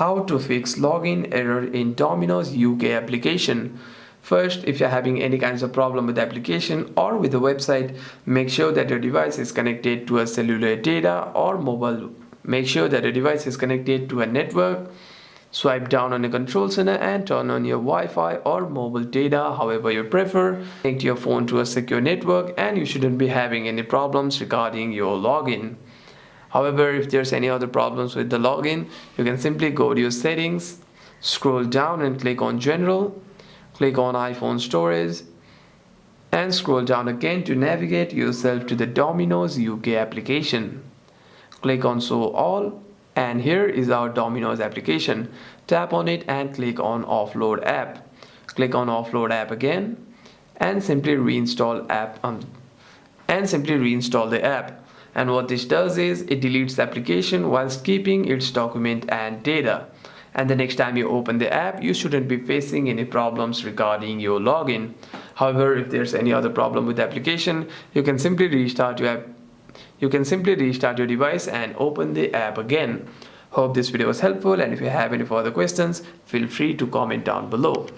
How to fix login error in Domino's UK application. First, if you're having any kinds of problem with the application or with the website, make sure that your device is connected to a cellular data or mobile. Make sure that your device is connected to a network. Swipe down on the control center and turn on your Wi-Fi or mobile data, however you prefer. Connect your phone to a secure network and you shouldn't be having any problems regarding your login. However, if there's any other problems with the login, you can simply go to your settings, scroll down and click on general, click on iPhone storage and scroll down again to navigate yourself to the Domino's UK application. Click on show all and here is our Domino's application. Tap on it and click on offload app. Click on offload app again and simply reinstall the app. And what this does is it deletes the application whilst keeping its document and data. And the next time you open the app, you shouldn't be facing any problems regarding your login. However, if there's any other problem with the application, you can simply restart your device and open the app again. Hope this video was helpful, and if you have any further questions, feel free to comment down below.